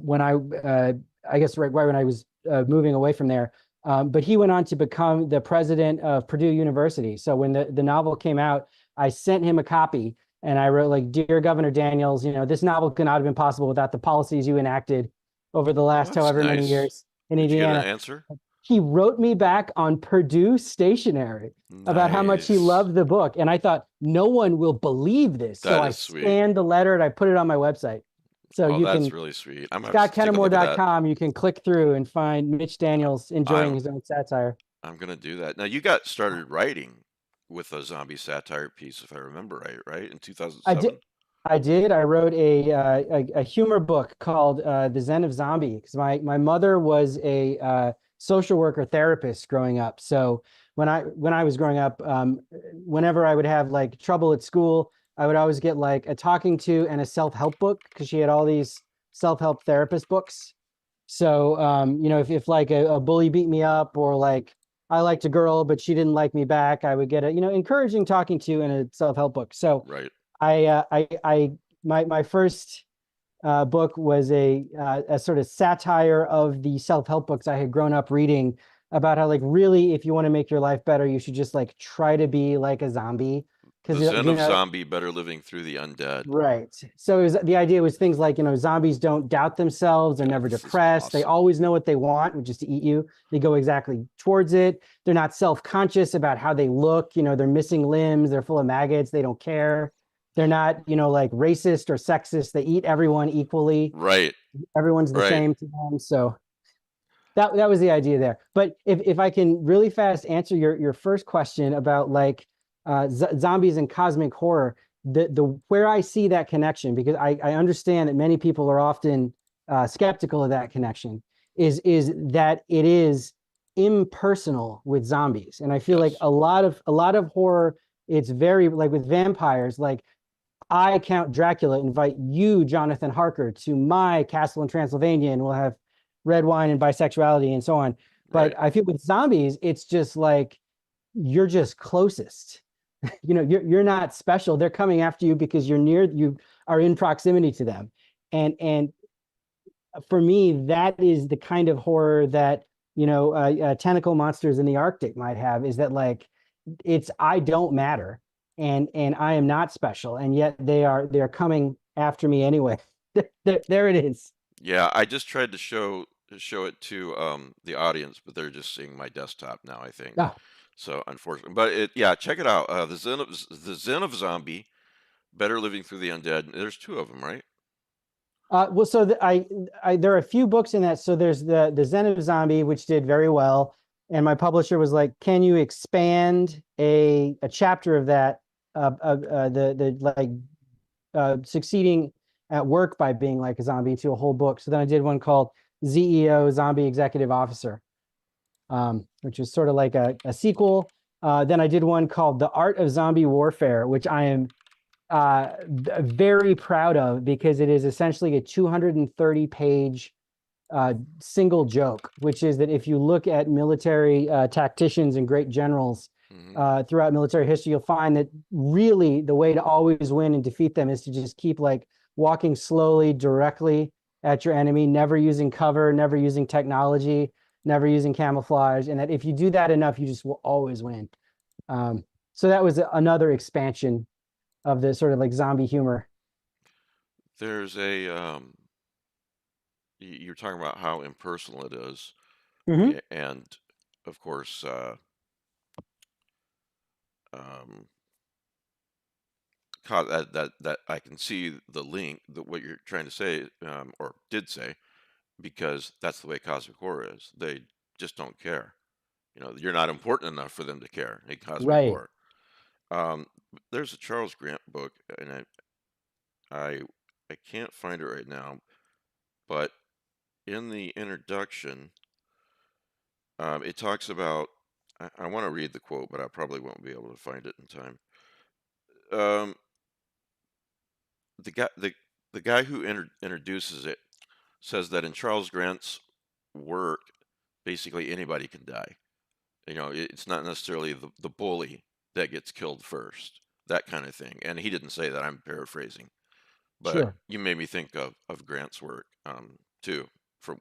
when I guess right when I was moving away from there. But he went on to become the president of Purdue University. So when the novel came out, I sent him a copy and I wrote like, "Dear Governor Daniels, you know, this novel could not have been possible without the policies you enacted over the Oh, last that's however many nice. years in Did you get an Indiana." answer? He wrote me back on Purdue Stationery about how much he Nice. loved the book. And I thought, no one will believe this. So That I is sweet. scanned the letter and I put it on my website. So Oh, you that's can, really sweet. I'm gonna have to take a look at that. scottkennemore.com, you can click through and find Mitch Daniels enjoying I'm his own satire. I'm gonna do that. Now you got started writing with a zombie satire piece, if I remember right, in I did. 2007? I did. I wrote a humor book called The Zen of Zombie because my mother was a social worker therapist growing up. So when I was growing up, whenever I would have like trouble at school, I would always get like a talking to and a self-help book because she had all these self-help therapist books. So you know, if like a bully beat me up or like I liked a girl but she didn't like me back, I would get a, you know, encouraging talking to and a self-help book. So Right. I my first book was a sort of satire of the self-help books I had grown up reading about how like really if you want to make your life better, you should just like try to be like a zombie because The Zen you of know Zombie, better living through the undead. right. So it was, the idea was things like, you know, zombies don't doubt themselves, they're God, never this is depressed, they awesome. always know what they want, which is to eat you. They go exactly towards it. They're not self-conscious about how they look, you know, they're missing limbs, they're full of maggots, they don't care. They're not, you know, like racist or sexist. They eat everyone equally. Right. Everyone's the Right. same to them. So that was the idea there. But if I can really fast answer your first question about like zombies and cosmic horror, the where I see that connection, because I understand that many people are often skeptical of that connection, is that it is impersonal with zombies, and I feel like Yes. a lot of horror, it's very like with vampires, like I, Count Dracula, invite you, Jonathan Harker, to my castle in Transylvania, and we'll have red wine and bisexuality and so on. But Right. I feel with zombies, it's just like you're just closest. You know, you're not special. They're coming after you because you are in proximity to them. And for me, that is the kind of horror that, you know, tentacle monsters in the Arctic might have, is that like it's I don't matter and I am not special, and yet they're coming after me anyway. There it is. Yeah, I just tried to show it to the audience, but they're just seeing my desktop now, I think. Oh, So unfortunately, but yeah, check it out. The Zen of Zombie, Better Living Through the Undead. There's two of them, right? well, so there are a few books in that. So there's the Zen of Zombie, which did very well, and my publisher was like, "Can you expand a chapter of that, the like succeeding at work by being like a zombie to a whole book?" So then I did one called ZEO, Zombie Executive Officer, which is sort of like a sequel. Then I did one called The Art of Zombie Warfare, which I am very proud of because it is essentially a 230 page single joke, which is that if you look at military tacticians and great generals Hmm. throughout military history, you'll find that really the way to always win and defeat them is to just keep like walking slowly directly at your enemy, never using cover, never using technology, never using camouflage. And that if you do that enough, you just will always win. So that was another expansion of the sort of like zombie humor. There's a you're talking about how impersonal it is, Hmm. and of course, um, that I can see the link that what you're trying to say, or did say, because that's the way cosmic horror is. They just don't care. You're not important enough for them to care in cosmic Right. horror. Um, there's a Charles Grant book, and I I can't find it right now, but in the introduction, it talks about. I want to read the quote, but I probably won't be able to find it in time. Um, the guy who introduces it says that in Charles Grant's work, basically anybody can die. It's not necessarily the bully that gets killed first, that kind of thing. And he didn't say that. I'm paraphrasing, but Sure. you made me think of Grant's work too,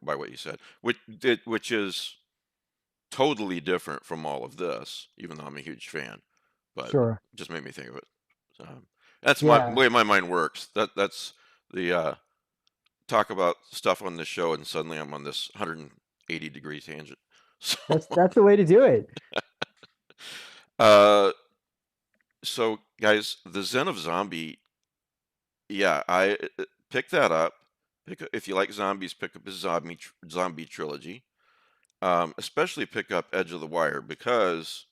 by what you said, which is totally different from all of this. Even though I'm a huge fan, but Sure. just made me think of it. That's my Yeah. way my mind works. That's the talk about stuff on this show, and suddenly I'm on this 180-degree tangent. So, That's the way to do it. uh, so guys, the Zen of Zombie, yeah, I pick that up. If you like zombies, pick up his zombie trilogy. Especially pick up Edge of the Wire because,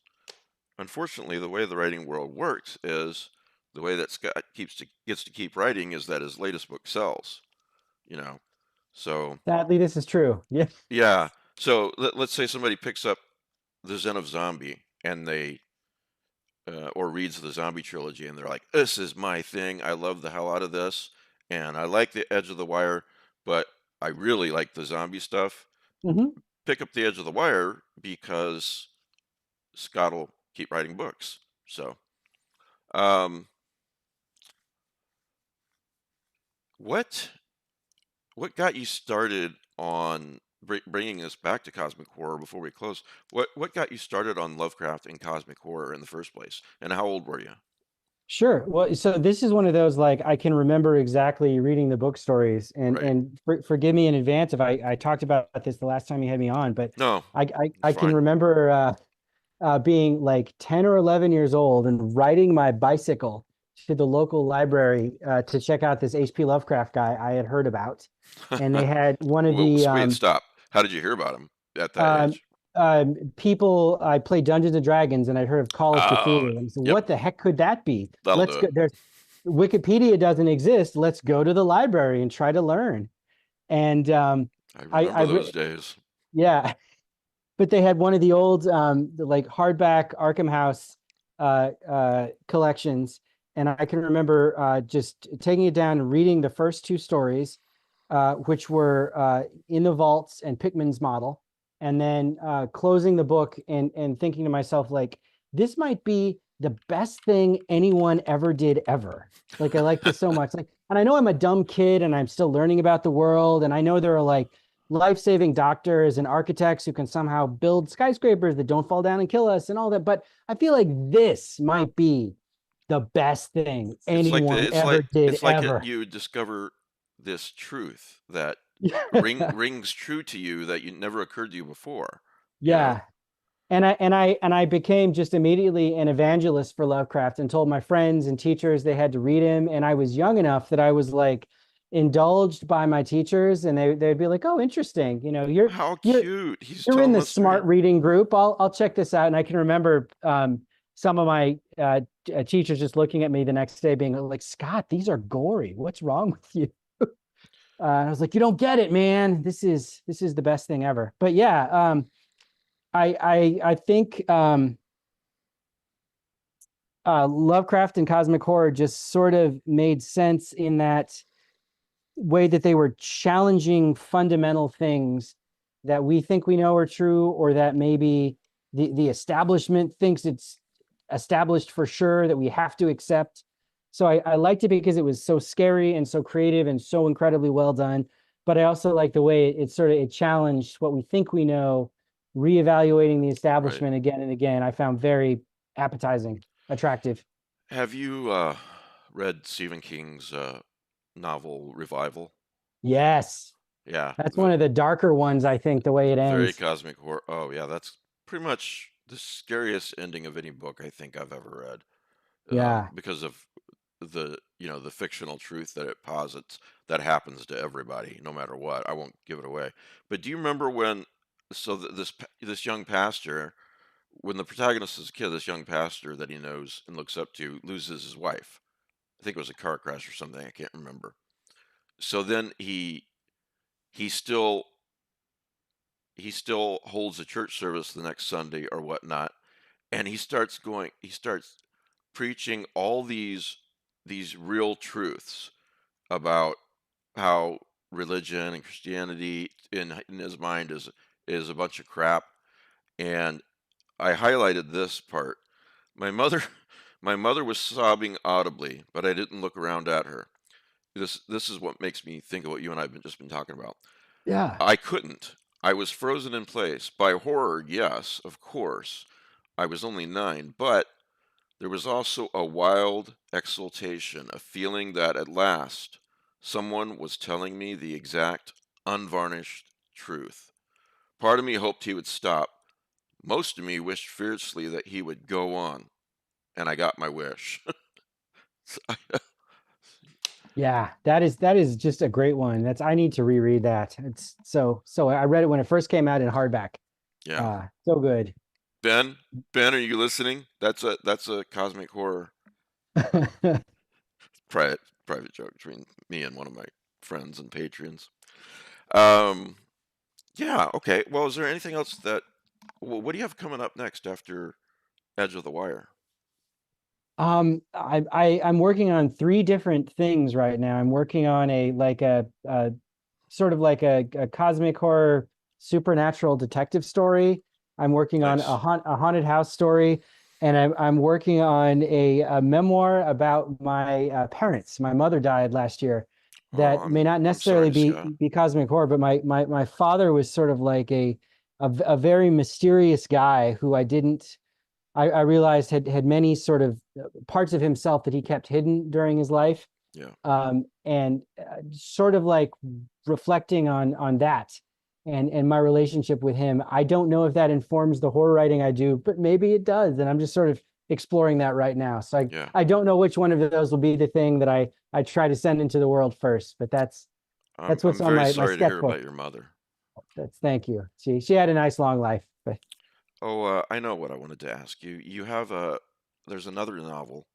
unfortunately, the way the writing world works is the way that Scott gets to keep writing is that his latest book sells. You know, so Sadly, this is true. Yeah. yeah. So let's say somebody picks up the Zen of Zombie and they or reads the zombie trilogy and they're like, this is my thing. I love the hell out of this. And I like the Edge of the Wire, but I really like the zombie stuff. Hmm. Pick up the Edge of the Wire because Scott will keep writing books. So, um, what what got you started on bringing us back to cosmic horror before we close? What got you started on Lovecraft and cosmic horror in the first place? And how old were you? Sure. Well, so this is one of those like I can remember exactly reading the book stories, and Right. forgive me in advance if I talked about this the last time you had me on, but No, it's I can fine. remember being like 10 or 11 years old and riding my bicycle to the local library to check out this H.P. Lovecraft guy I had heard about, and they had one of Well, the wait, stop. How did you hear about him at that um, age? people. I played Dungeons and Dragons, and I'd heard of Call of Oh, Cthulhu, and so yep, what the heck could that be? that'll Let's do go. it. There's Wikipedia doesn't exist. Let's go to the library and try to learn. And I I remember those days. yeah, but they had one of the old like hardback Arkham House collections, and I can remember just taking it down and reading the first two stories, which were in the vaults and Pickman's model, and then closing the book and thinking to myself like, this might be the best thing anyone ever did ever. Like I like this so much. Like, and I know I'm a dumb kid and I'm still learning about the world, and I know there are like life-saving doctors and architects who can somehow build skyscrapers that don't fall down and kill us and all that. But I feel like this might be the best thing It's like anyone ever did ever. you discover this truth that Yeah. rings true to you that you never occurred to you before. You know, Yeah. And I became just immediately an evangelist for Lovecraft and told my friends and teachers they had to read him. And I was young enough that I was like indulged by my teachers, and they'd be like, "Oh, interesting. how You're cute. He's you're in telling the us to read. smart reading group. I'll check this out." And I can remember some of my teachers just looking at me the next day, being like, "Scott, these are gory. What's wrong with you?" I was like, "You don't get it, man. This is the best thing ever." But yeah, I think Lovecraft and cosmic horror just sort of made sense in that way that they were challenging fundamental things that we think we know are true, or that maybe the establishment thinks it's established for sure that we have to accept. So I liked it because it was so scary and so creative and so incredibly well done. But I also like the way it challenged what we think we know, reevaluating the Right. establishment again and again. I found very appetizing, attractive. Have you read Stephen King's novel Revival? Yes. Yeah, That's one of the darker ones, I think, the way it very ends. cosmic horror. Oh yeah, that's pretty much the scariest ending of any book I think I've ever read. Yeah. Because of the fictional truth that it posits that happens to everybody, no matter what. I won't give it away. But do you remember when? So this young pastor, when the protagonist is a kid, this young pastor that he knows and looks up to loses his wife. I think it was a car crash or something. I can't remember. So then he still he still holds a church service the next Sunday or whatnot, and he starts preaching all these real truths about how religion and Christianity in his mind is a bunch of crap. And I highlighted this part. My mother my mother was sobbing audibly, but I didn't look around at her. This is what makes me think of what you and I've just been talking about. Yeah. I couldn't. I was frozen in place by horror. Yes, of course. I was only 9, but there was also a wild exultation, a feeling that at last someone was telling me the exact, unvarnished truth. Part of me hoped he would stop. Most of me wished fiercely that he would go on, and I got my wish. Yeah, that is just a great one. I need to reread that. It's so I read it when it first came out in hardback. Yeah. So good. Ben, Ben, are you listening? That's a cosmic horror. Uh, private joke between me and one of my friends and patrons. Um, yeah, okay. Well, is there anything else what do you have coming up next after Edge of the Wire? I'm working on three different things right now. I'm working on a sort of like a cosmic horror supernatural detective story. I'm working on Nice. a haunted house story, and I'm working on a memoir about my parents. My mother died last year. Oh, That may not I'm sorry necessarily to Scott. be cosmic horror, but my father was sort of like a very mysterious guy who I realized had many sort of parts of himself that he kept hidden during his life, Yeah. and sort of like reflecting on that and my relationship with him. I don't know if that informs the horror writing I do, but maybe it does, and I'm just sort of exploring that right now. So Yeah. I don't know which one of those will be the thing that I try to send into the world first, but that's what's I'm on very my sorry to hear sketchbook. about your mother. That's Thank you. She had a nice long life, but Oh, I know what I wanted to ask you. There's another novel,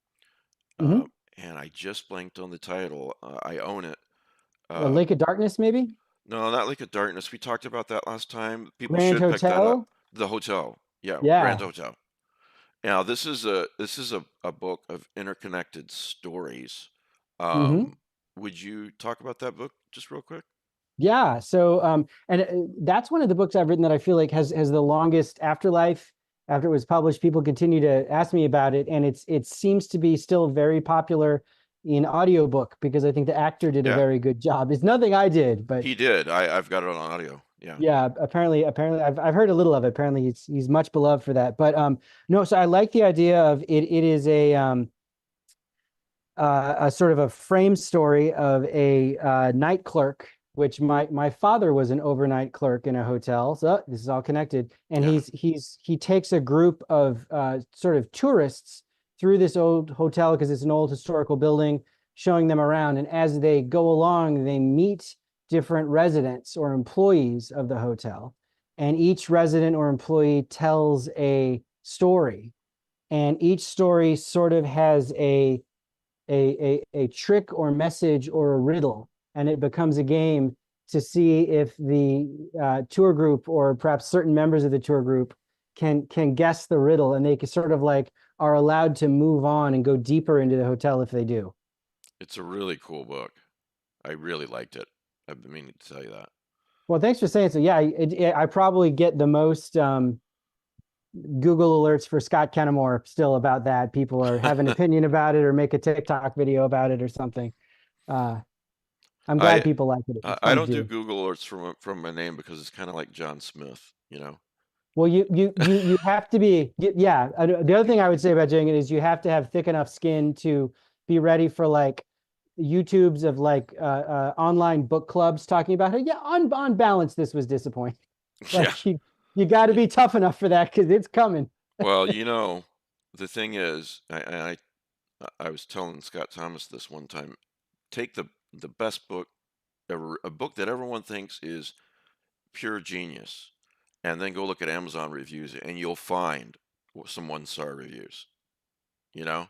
uh, mhm. and I just blanked on the title. I own it. A Uh, Lake of Darkness, maybe. no, not Lake of Darkness. We talked about that last time. People Grand should pick that up. Hotel. The Hotel. Yeah, Grand Yeah. Hotel. Now, this is a book of interconnected stories. Hmm. Um, would you talk about that book just real quick? Yeah. So, and that's one of the books I've written that I feel like has the longest afterlife. After it was published, people continue to ask me about it, and it seems to be still very popular in audiobook because I think the actor did a Yeah, very good job. It's nothing I did, but he did. I've got it on audio. Yeah. yeah, apparently I've heard a little of it. Apparently he's much beloved for that. But no, so I like the idea of it. It is a sort of a frame story of a night clerk, which my father was an overnight clerk in a hotel. So this is all connected. And Yeah. he takes a group of sort of tourists through this old hotel because it's an old historical building, showing them around. And as they go along, they meet different residents or employees of the hotel. And each resident or employee tells a story. And each story sort of has a trick or message or a riddle, and it becomes a game to see if the tour group or perhaps certain members of the tour group can guess the riddle, and they can sort of like are allowed to move on and go deeper into the hotel if they do. It's a really cool book. I really liked it. I've been meaning to tell you that. Well, thanks for saying so. Yeah, I probably get the most Google alerts for Scott Kennemore still about that. People are have an opinion about it or make a TikTok video about it or something. Uh, I'm glad I people like it. I It's I fun to don't do do. Google alerts from my name because it's kind of like John Smith, you know. Well, you have to be, yeah. The other thing I would say about doing it is you have to have thick enough skin to be ready for like YouTubes of like online book clubs talking about it. Yeah, on balance, this was disappointing. Yeah. Like you got to Yeah. be tough enough for that because it's coming. Well, the thing is, I was telling Scott Thomas this one time. Take the best book ever, a book that everyone thinks is pure genius, and then go look at Amazon reviews, and you'll find some one-star reviews. You know,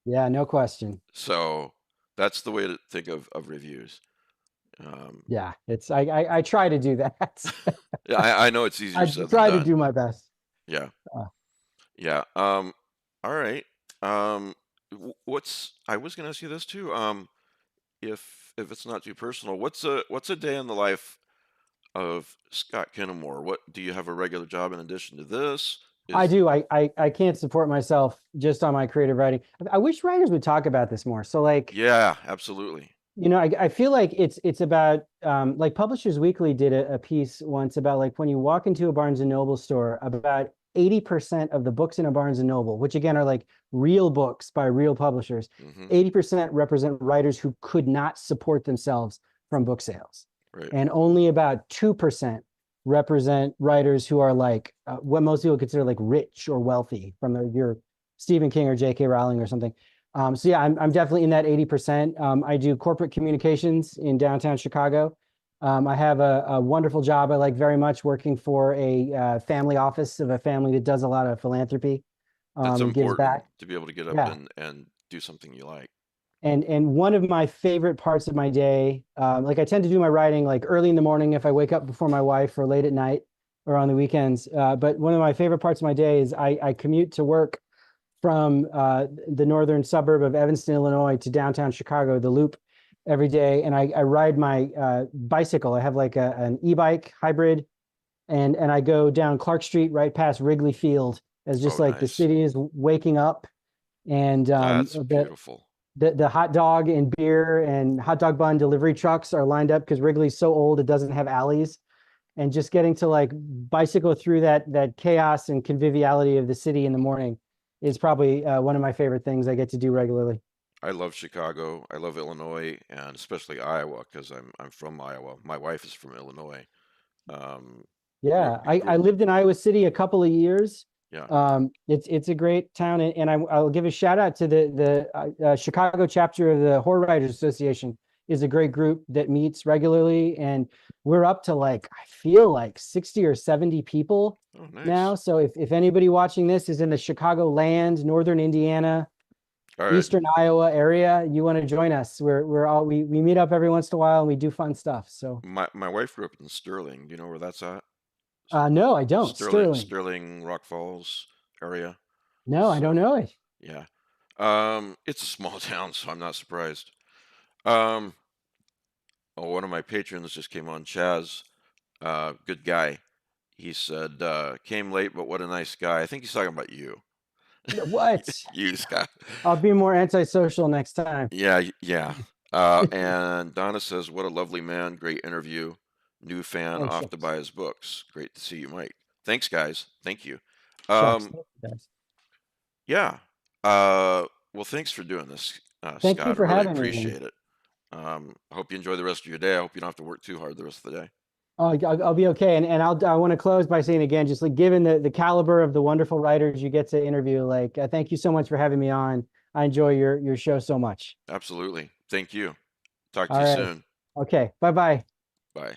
Yeah, no question. so that's the way to think of reviews. Um, Yeah, it's I try to do that. yeah, I know it's easier I said than try to done. do my best. Yeah, Uh, yeah. All right. What's I was gonna ask you this too. If it's not too personal, what's a day in the life of Scott Kinnemore? What do you have a regular job in addition to this? I Is do. I can't support myself just on my creative writing. I wish writers would talk about this more. So like, Yeah, absolutely. I feel like it's about like Publishers Weekly did a piece once about like when you walk into a Barnes and Noble store, about 80% of the books in a Barnes and Noble, which again are like real books by real publishers, Hmm. 80% represent writers who could not support themselves from book sales. Right. And only about 2% represent writers who are like what most people consider like rich or wealthy from your Stephen King or J.K. Rowling or something. So yeah, I'm definitely in that 80%. I do corporate communications in downtown Chicago. I have a wonderful job I like very much working for a family office of a family that does a lot of philanthropy That's and gives important back. to be able to get up Yeah. and do something you like. And one of my favorite parts of my day, like I tend to do my writing like early in the morning if I wake up before my wife or late at night or on the weekends. But one of my favorite parts of my day is I commute to work from the northern suburb of Evanston, Illinois to downtown Chicago, the Loop, every day. And I ride my bicycle. I have like an e-bike hybrid, and I go down Clark Street right past Wrigley Field as just Oh, like the nice. city is waking up. And That's beautiful. the hot dog and beer and hot dog bun delivery trucks are lined up because Wrigley's so old it doesn't have alleys. And just getting to like bicycle through that chaos and conviviality of the city in the morning is probably one of my favorite things I get to do regularly. I love Chicago. I love Illinois, and especially Iowa because I'm from Iowa. My wife is from Illinois. Um, Yeah, we grew. I lived in Iowa City a couple of years. Yeah. It's a great town, and I'll give a shout out to the Chicago chapter of the Horror Writers Association. Is a great group that meets regularly, and we're up to like I feel like 60 or 70 people Oh, nice. now. So if anybody watching this is in the Chicago land, Northern Indiana, All right. Eastern Iowa area, you want to join us. We meet up every once in a while and we do fun stuff. So My wife grew up in Sterling. Do you know where that's at? no, I don't. Sterling. Sterling, Rock Falls area. No, I don't So know it. yeah. It's a small town, so I'm not surprised. Um, oh, one of my patrons just came on, Chaz. Good guy. He said, came late, but what a nice guy. I think he's talking about you. What? You, Scott. I'll be more antisocial next time. Yeah, yeah. And Donna says, what a lovely man. Great interview. New fan, Oh, off to shucks. buy his books. Great to see you, Mike. Thanks, guys. Thank you. Shucks. Um, Thank you, guys. yeah. Well, thanks for doing this, Thank you Scott. I for really having me. appreciate it. I hope you enjoy the rest of your day. I hope you don't have to work too hard the rest of the day. Oh, I'll be okay. And I want to close by saying again, just like given the caliber of the wonderful writers you get to interview, like thank you so much for having me on. I enjoy your show so much. Absolutely. Thank you. Talk to All you right. soon. Okay. Bye bye. Bye.